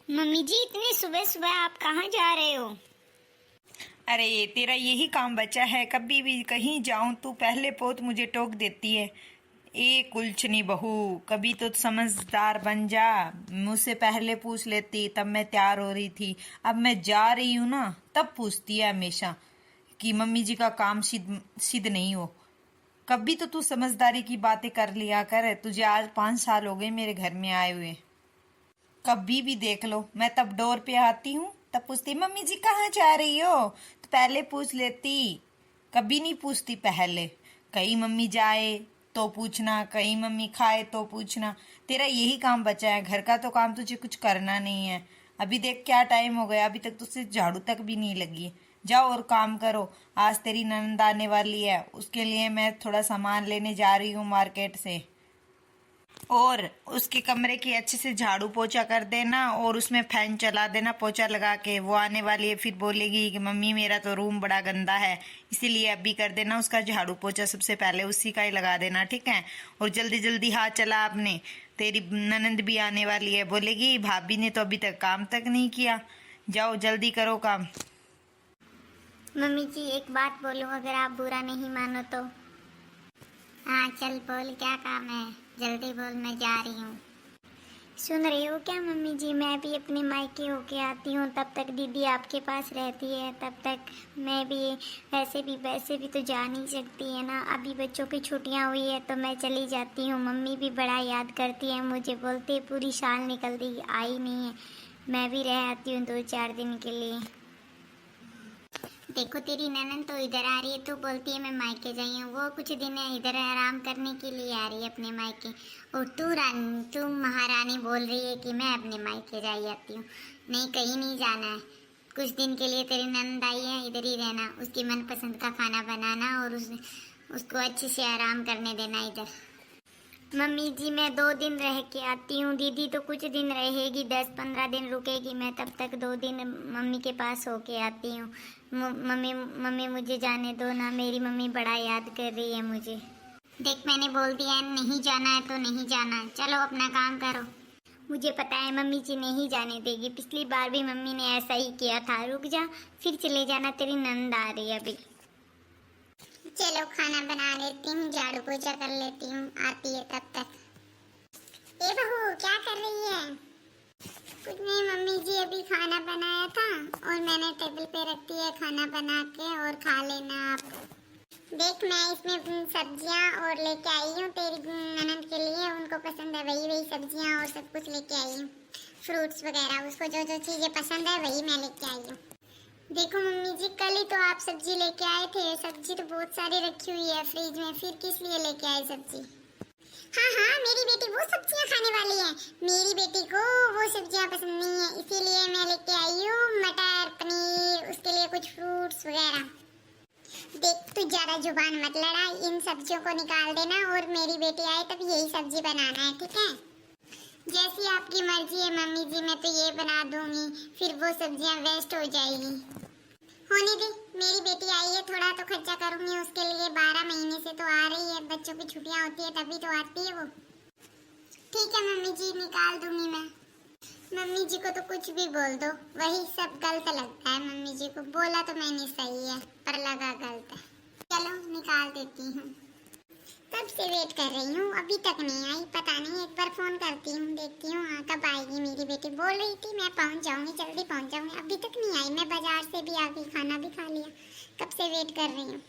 Mummy जी, इतनी सुबह सुबह आप कहाँ जा रहे हो? अरे तेरा यही काम बचा है। कभी भी कहीं जाऊं तू पहले पोत मुझे टोक देती है। ए कुलछनी बहू, कभी तो समझदार बन जा। मुझसे पहले पूछ लेती, तब मैं तैयार हो रही थी। अब मैं जा रही हूँ ना, तब पूछती है हमेशा कि मम्मी जी का काम सिद्ध नहीं हो। कभी तो तू समझदारी की बातें कर लिया कर। तुझे आज 5 साल हो गए मेरे घर में आए हुए। कभी भी देख लो, मैं तब डोर पे आती हूँ, तब पूछती मम्मी जी कहाँ जा रही हो, तो पहले पूछ लेती। कभी नहीं पूछती पहले। कहीं मम्मी जाए तो पूछना, कहीं मम्मी खाए तो पूछना। तेरा यही काम बचा है। घर का तो काम तुझे कुछ करना नहीं है। अभी देख क्या टाइम हो गया, अभी तक तुझसे झाड़ू तक भी नहीं लगी। जाओ और काम करो। आज तेरी ननद आने वाली है, उसके लिए मैं थोड़ा सामान लेने जा रही हूँ मार्केट से। और उसके कमरे की अच्छे से झाड़ू पोछा कर देना, और उसमें फैन चला देना पोछा लगा के। वो आने वाली है, फिर बोलेगी कि मम्मी मेरा तो रूम बड़ा गंदा है, इसीलिए अभी कर देना उसका झाड़ू पोछा। सबसे पहले उसी का ही लगा देना, ठीक है। और जल्दी जल्दी हाथ चला आपने। तेरी ननंद भी आने वाली है, बोलेगी भाभी ने तो अभी तक काम तक नहीं किया। जाओ जल्दी करो काम। मम्मी जी, एक बात बोलूं, अगर आप बुरा नहीं मानो तो? हाँ चल बोल, क्या काम है? जल्दी बोल, मैं जा रही हूँ। सुन रही हो क्या मम्मी जी? मैं भी अपने मायके होके आती हूँ, तब तक दीदी आपके पास रहती है। तब तक मैं भी वैसे भी तो जा नहीं सकती है ना। अभी बच्चों की छुट्टियाँ हुई है तो मैं चली जाती हूँ। मम्मी भी बड़ा याद करती है मुझे, बोलती है पूरी साल निकल दी, आई नहीं है। मैं भी रह आती हूँ 2-4 दिन के लिए। देखो तेरी ननद तो इधर आ रही है, तो बोलती है मैं मायके गई हूँ। वो कुछ दिन इधर आराम करने के लिए आ रही है अपने मायके। और तू महारानी बोल रही है कि मैं अपने मायके जा आती हूँ। नहीं, कहीं नहीं जाना है। कुछ दिन के लिए तेरी ननद आई है, इधर ही रहना। उसकी मनपसंद का खाना बनाना और उसको अच्छे से आराम करने देना इधर। मम्मी जी, मैं 2 दिन रह के आती हूँ। दीदी तो कुछ दिन रहेगी, 10-15 दिन रुकेगी। मैं तब तक 2 दिन मम्मी के पास होके आती हूँ। मम्मी मम्मी मुझे जाने दो ना, मेरी मम्मी बड़ा याद कर रही है मुझे। देख, मैंने बोल दिया है, नहीं जाना है तो नहीं जाना। चलो अपना काम करो। मुझे पता है मम्मी जी नहीं जाने देगी। पिछली बार भी मम्मी ने ऐसा ही किया था। रुक जा, फिर चले जाना, तेरी नंद आ रही है अभी। चलो खाना बना लेती हूँ, झाड़ू पोछा कर लेती हूँ, आती है तब तक। ए बहू, क्या कर रही है? कुछ नहीं मम्मी जी, अभी खाना बनाया था और मैंने टेबल पे रख दिया है खाना बना के, और खा लेना आप। देख, मैं इसमें सब्जियाँ और लेके आई हूँ तेरी ननद के लिए। उनको पसंद है वही वही सब्जियाँ और सब कुछ लेके आई हूँ। फ्रूट्स वगैरह, उसको जो जो चीज़ें पसंद है वही मैं लेके आई हूँ। देखो मम्मी जी, कल ही तो आप सब्जी लेके आए थे। सब्जी तो बहुत सारी रखी हुई है फ्रिज में, फिर किस लिए लेके आए सब्जी? हाँ हाँ, मेरी बेटी वो सब्जियाँ खाने वाली है। मेरी बेटी को वो सब्जियाँ पसंद नहीं है, इसीलिए मैं लेके आई हूँ मटर पनीर, उसके लिए कुछ फ्रूट्स वगैरह। देख, तू ज्यादा जुबान मत लड़ा, इन सब्जियों को निकाल देना और मेरी बेटी आए तब यही सब्जी बनाना है, ठीक है? जैसी आपकी मर्जी है मम्मी जी, मैं तो ये बना दूंगी, फिर वो सब्जियां वेस्ट हो जाएगी। होने दे, मेरी बेटी आई है, थोड़ा तो खर्चा करूंगी उसके लिए। 12 महीने से तो आ रही है, बच्चों की छुट्टियां होती है तभी तो आती है वो। ठीक है मम्मी जी, निकाल दूंगी मैं। मम्मी जी को तो कुछ भी बोल दो, वही सब गलत लगता है। मम्मी जी को बोला तो मैंने सही है, पर लगा गलत है। चलो निकाल देती हूँ। तब से वेट कर रही हूँ, अभी तक नहीं आई। पता नहीं, एक बार फोन करती हूँ, देखती हूँ कब आएगी। मेरी बेटी बोल रही थी मैं पहुँच जाऊंगी, जल्दी पहुँच जाऊंगी, अभी तक नहीं आई। मैं बाजार से भी आ गई, खाना भी खा लिया, कब से वेट कर रही हूँ।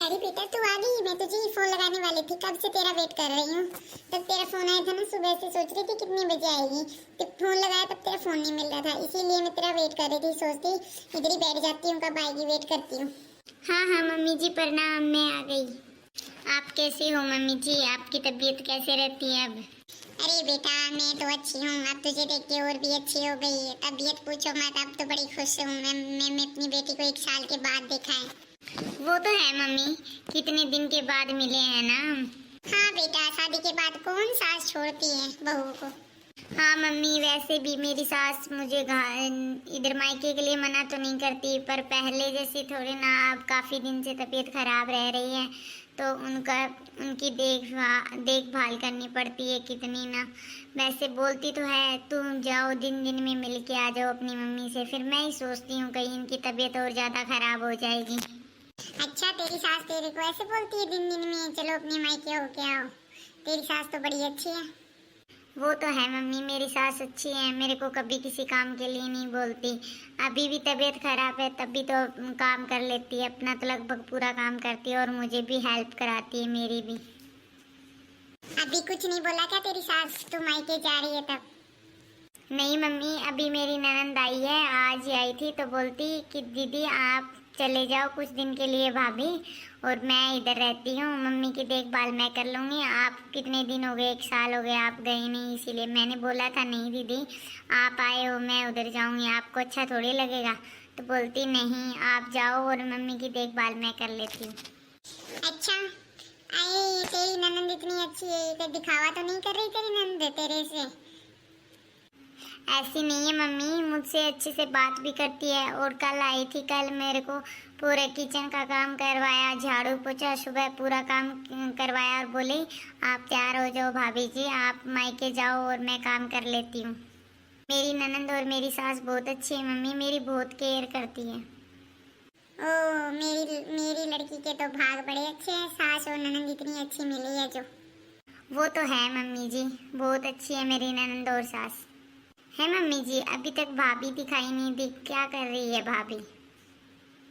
अरे बेटा, तू आ गई? मैं तुझे फोन लगाने वाली थी, कब से तेरा वेट कर रही हूँ। तब तेरा फोन आया था ना, सुबह से सोच रही थी कितने बजे आएगी। जब फोन लगाया तब तेरा फोन नहीं मिल रहा था, इसीलिए मैं तेरा वेट कर रही थी। सोचती इधर ही बैठ जाती हूँ, कब आएगी, वेट करती हूँ। हाँ हाँ मम्मी जी, प्रणाम, मैं आ गई। आप कैसी हो मम्मी जी? आपकी तबीयत कैसे रहती है अब? अरे बेटा, मैं तो अच्छी हूँ। अब तुझे देख के और भी अच्छी हो गई है। तबीयत पूछो मत, अब तो बड़ी खुश हूँ। मैं अपनी बेटी को 1 साल के बाद देखा है। वो तो है मम्मी, कितने दिन के बाद मिले हैं ना हम। हाँ बेटा, शादी के बाद कौन सास छोड़ती है बहू को। हाँ मम्मी, वैसे भी मेरी सास मुझे इधर मायके के लिए मना तो नहीं करती, पर पहले जैसे थोड़े ना, अब काफ़ी दिन से तबीयत खराब रह रही है, तो उनकी देखभाल करनी पड़ती है कितनी ना। वैसे बोलती तो है तुम जाओ दिन दिन में मिल के आ जाओ अपनी मम्मी से, फिर मैं ही सोचती हूँ कहीं इनकी तबीयत और ज़्यादा खराब हो जाएगी। अच्छा तेरी सास तेरे को ऐसे बोलती है दिन दिन में चलो अपने मायके होके आओ? तेरी सास तो बड़ी अच्छी है। वो तो है मम्मी, मेरी सास अच्छी है, मेरे को कभी किसी काम के लिए नहीं बोलती। अभी भी तबीयत खराब है तब भी तो काम कर लेती है, अपना तो लगभग पूरा काम करती है और मुझे भी हेल्प कराती है मेरी भी। अभी कुछ नहीं बोला क्या तेरी सास तू मायके जा रही है तब? नहीं मम्मी, अभी मेरी ननंद आई है, आज ही आई थी, तो बोलती कि दीदी आप चले जाओ कुछ दिन के लिए भाभी, और मैं इधर रहती हूँ, मम्मी की देखभाल मैं कर लूँगी। आप कितने दिन हो गए, 1 साल हो गए आप गए नहीं, इसीलिए मैंने बोला था नहीं दीदी आप आए हो मैं उधर जाऊँगी, आपको अच्छा थोड़ी लगेगा। तो बोलती नहीं आप जाओ और मम्मी की देखभाल मैं कर लेती हूँ। अच्छा अरे तेरी ननंद इतनी अच्छी है, तो दिखावा तो नहीं कर रही तेरी ननंद तेरे से? ऐसी नहीं है मम्मी, मुझसे अच्छे से बात भी करती है, और कल आई थी, कल मेरे को पूरे किचन का काम करवाया, झाड़ू पोछा सुबह पूरा काम करवाया और बोली आप तैयार हो जाओ भाभी जी, आप मायके जाओ और मैं काम कर लेती हूँ। मेरी ननंद और मेरी सास बहुत अच्छी है मम्मी, मेरी बहुत केयर करती है। ओ मेरी लड़की के तो भाग बड़े अच्छे हैं, सास और ननंद इतनी अच्छी मिली है जो। वो तो है मम्मी जी, बहुत अच्छी है मेरी ननंद और सास। है मम्मी जी, अभी तक भाभी दिखाई नहीं दी, क्या कर रही है भाभी?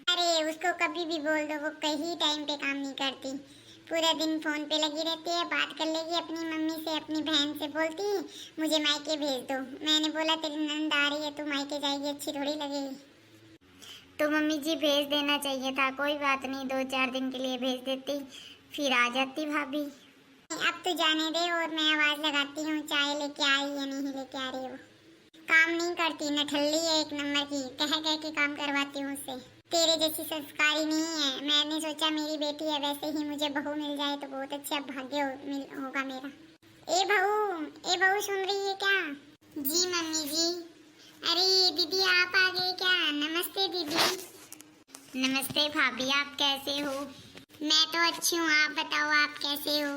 अरे उसको कभी भी बोल दो, वो कहीं टाइम पे काम नहीं करती, पूरा दिन फोन पे लगी रहती है, बात कर लेगी अपनी मम्मी से, अपनी बहन से, बोलती मुझे मायके भेज दो। मैंने बोला तेरी नंद आ रही है तू मायके जाएगी, अच्छी थोड़ी लगेगी। तो मम्मी जी भेज देना चाहिए था, कोई बात नहीं 2-4 दिन के लिए भेज देती, फिर आ जाती भाभी। अब तो जाने दे, और मैं आवाज लगाती हूँ चाय लेके आई या नहीं लेके आ रही हो। काम नहीं करती, नठल्ली है एक नंबर की, कह के काम करवाती हूँ उससे। तेरे जैसी संस्कारी नहीं है, मैंने सोचा मेरी बेटी है, वैसे ही मुझे बहू मिल जाए तो बहुत अच्छा भाग्य होगा मेरा। ए बहू सुन रही है क्या? जी मम्मी जी। अरे दीदी आप आ गए क्या? नमस्ते दीदी। नमस्ते भाभी, आप कैसे हो? मैं तो अच्छी हूँ, आप बताओ आप कैसे हो?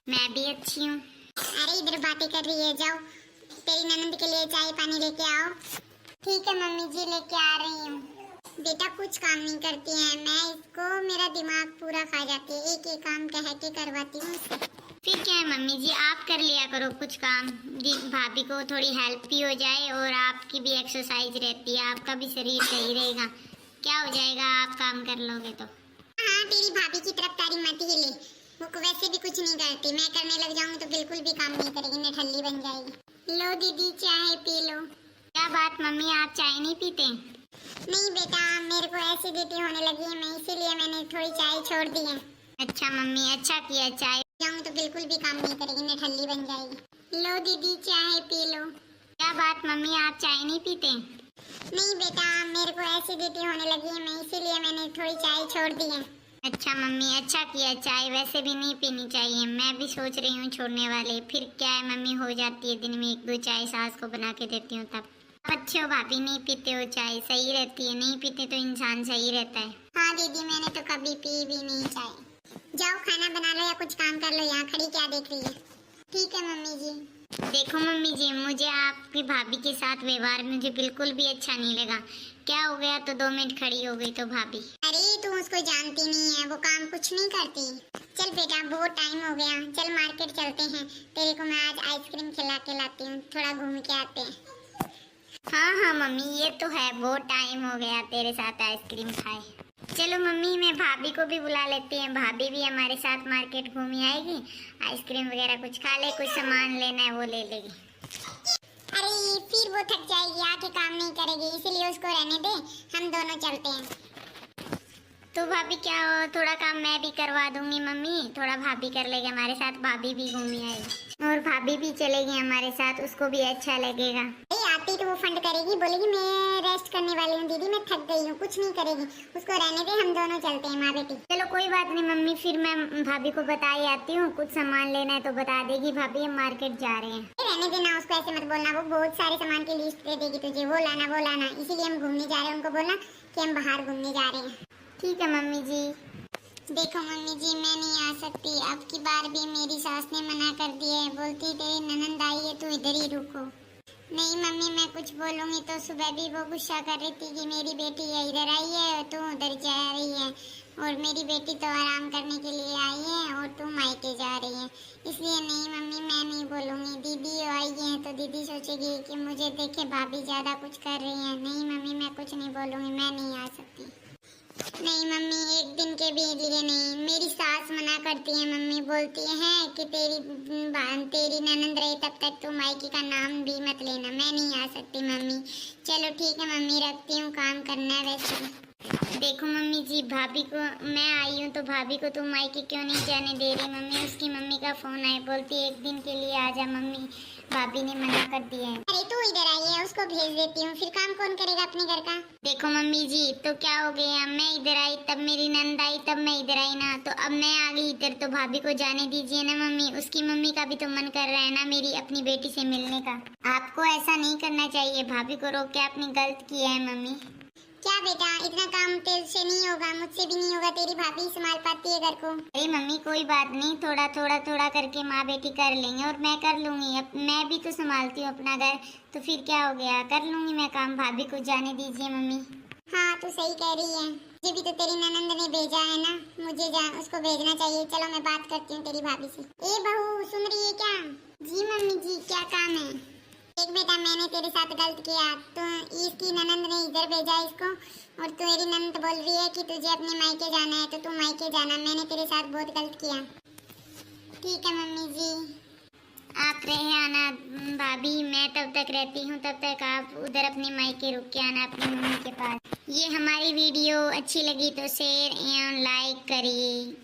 मैं भी अच्छी हूँ। अरे इधर बातें कर रही है, जाओ तेरी ननंद के लिए चाय पानी लेके आओ। ठीक है मम्मी जी लेके आ रही हूँ। बेटा कुछ काम नहीं करती है, मैं इसको मेरा दिमाग पूरा खा जाती है, एक एक काम कह के करवाती हूँ। फिर क्या है मम्मी जी, आप कर लिया करो कुछ काम, भाभी को थोड़ी हेल्प भी हो जाए और आपकी भी एक्सरसाइज रहती है, आपका भी शरीर सही रहेगा। क्या हो जाएगा आप काम कर लोगे तो। हाँ तेरी भाभी की तरफ तारी मत ही ले, वो वैसे भी कुछ नहीं करती, मैं करने लग जाऊंगी तो बिल्कुल भी काम नहीं करेगी, नठल्ली बन जाएगी। लो दीदी चाय पी लो। क्या बात मम्मी आप चाय नहीं पीते? नहीं बेटा मेरे को एसिडिटी होने लगी है, मैं इसीलिए मैंने थोड़ी चाय छोड़ दी है। अच्छा मम्मी अच्छा किया, चाय जाऊंगी तो बिल्कुल भी काम नहीं करेगी, नठल्ली बन जाएगी। लो दीदी चाय पी लो। क्या बात मम्मी आप चाय नहीं पीते? नहीं बेटा मेरे को एसिडिटी होने लगी है, मैं इसीलिए मैंने थोड़ी चाय छोड़ दी है। अच्छा मम्मी अच्छा किया, चाय वैसे भी नहीं पीनी चाहिए, मैं भी सोच रही हूँ छोड़ने वाले, फिर क्या है मम्मी हो जाती है दिन में 1-2 चाय सास को बना के देती हूँ तब। अच्छे हो भाभी नहीं पीते हो चाय, सही रहती है, नहीं पीते तो इंसान सही रहता है। हाँ दीदी मैंने तो कभी पी भी नहीं चाय। जाओ खाना बना लो या कुछ काम कर लो, यहाँ खड़ी क्या देख रही है? ठीक है मम्मी जी। देखो मम्मी जी मुझे आपकी भाभी के साथ व्यवहार मुझे बिल्कुल भी अच्छा नहीं लगा, क्या हो गया तो 2 मिनट खड़ी हो गई तो भाभी। अरे तुम उसको जानती नहीं है, वो काम कुछ नहीं करती। चल बेटा बहुत टाइम हो गया, चल मार्केट चलते हैं, तेरे को मैं आज आइसक्रीम खिला के लाती हूँ, थोड़ा घूम के आते हैं। हाँ मम्मी ये तो है, बहुत टाइम हो गया तेरे साथ आइसक्रीम खाए। चलो मम्मी मैं भाभी को भी बुला लेती हैं, भाभी भी हमारे साथ मार्केट घूमी आएगी, आइसक्रीम वगैरह कुछ खा ले, कुछ सामान लेना है वो ले लेगी। अरे फिर वो थक जाएगी, आके काम नहीं करेगी, इसलिए उसको रहने दे, हम दोनों चलते हैं। तो भाभी क्या हो, थोड़ा काम मैं भी करवा दूंगी मम्मी, थोड़ा भाभी कर लेगी हमारे साथ, भाभी भी घूमी आएगी और भाभी भी चलेगी हमारे साथ, उसको भी अच्छा लगेगा। आती तो वो फंड करेगी, बोलेगी मैं रेस्ट करने वाली हूँ दीदी, मैं थक गई हूँ, कुछ नहीं करेगी, उसको रहने दे, हम दोनों चलते हैं माँ बेटी। चलो कोई बात नहीं मम्मी, फिर मैं भाभी को बता ही आती हूँ, कुछ सामान लेना है तो बता देगी भाभी हम मार्केट जा रहे हैं। रहने देना उसको, ऐसे मत बोलना, वो बहुत सारे सामान की लिस्ट दे देगी तुझे, वो लाना, इसीलिए हम घूमने जा रहे हैं, उनको बोलना कि हम बाहर घूमने जा रहे हैं। ठीक है मम्मी जी। देखो मम्मी जी, मैं नहीं आ सकती। अब की बार भी मेरी सास ने मना कर दिया है, बोलती तेरी ननंद आई है, तू इधर ही रुको। नहीं मम्मी, मैं कुछ बोलूंगी तो सुबह भी वो गुस्सा कर रही थी कि मेरी बेटी इधर आई है और तू उधर जा रही है, और मेरी बेटी तो आराम करने के लिए आई है और तू मायके जा रही है। इसलिए नहीं मम्मी, मैं नहीं बोलूंगी। दीदी आई है तो दीदी सोचेगी कि मुझे देखे भाभी ज्यादा कुछ कर रही है। नहीं मम्मी, मैं कुछ नहीं बोलूंगी, मैं नहीं आ सकती। नहीं मम्मी, एक दिन के भी लिए नहीं। मेरी सास मना करती है मम्मी, बोलती है कि तेरी ननंद रही तब तक तू मायके का नाम भी मत लेना। मैं नहीं आ सकती मम्मी। चलो ठीक है मम्मी, रखती हूँ, काम करना है वैसे भी। देखो मम्मी जी, भाभी को मैं आई हूँ तो भाभी को तुम मायके क्यों नहीं जाने दे रही मम्मी? उसकी मम्मी का फोन आया, बोलती एक दिन के लिए आ जा मम्मी, भाभी ने मना कर दिया है। अरे तू इधर आई है, उसको भेज देती हूँ, फिर काम कौन करेगा अपने घर का? देखो मम्मी जी, तो क्या हो गया? मैं इधर आई तब मेरी नंद आई, तब मैं इधर आई ना, तो अब मैं आ गई इधर, तो भाभी को जाने दीजिए ना मम्मी। उसकी मम्मी का भी तो मन कर रहा है ना मेरी अपनी बेटी से मिलने का। आपको ऐसा नहीं करना चाहिए, भाभी को रोक के आपने गलत किया है मम्मी। क्या बेटा, इतना काम तेरे से नहीं होगा, मुझसे भी नहीं होगा, तेरी भाभी संभाल पाती है घर को। अरे मम्मी कोई बात नहीं, थोड़ा करके माँ बेटी कर लेंगे, और मैं कर लूंगी। अब मैं भी तो संभालती हूँ अपना घर, तो फिर क्या हो गया, कर लूंगी मैं काम। भाभी को जाने दीजिए मम्मी। हाँ तू सही कह रही है, मुझे भी तो तेरी ननंद ने भेजा है ना, मुझे उसको भेजना चाहिए। चलो मैं बात करती हूँ तेरी भाभी से। ए बहू, सुन रही है क्या? जी मम्मी जी, क्या काम है? देख बेटा, मैंने तेरे साथ गलत किया, तो इसकी ननंद ने इधर भेजा इसको, और तेरी ननंद बोल रही है कि तुझे अपने मायके जाना है तो तू मायके जाना। मैंने तेरे साथ बहुत गलत किया। ठीक है मम्मी जी, आप रहे आना भाभी, मैं तब तक रहती हूँ, तब तक आप उधर अपने मायके रुक के आना अपनी मम्मी के पास। ये हमारी वीडियो अच्छी लगी तो शेयर एवं लाइक करिए।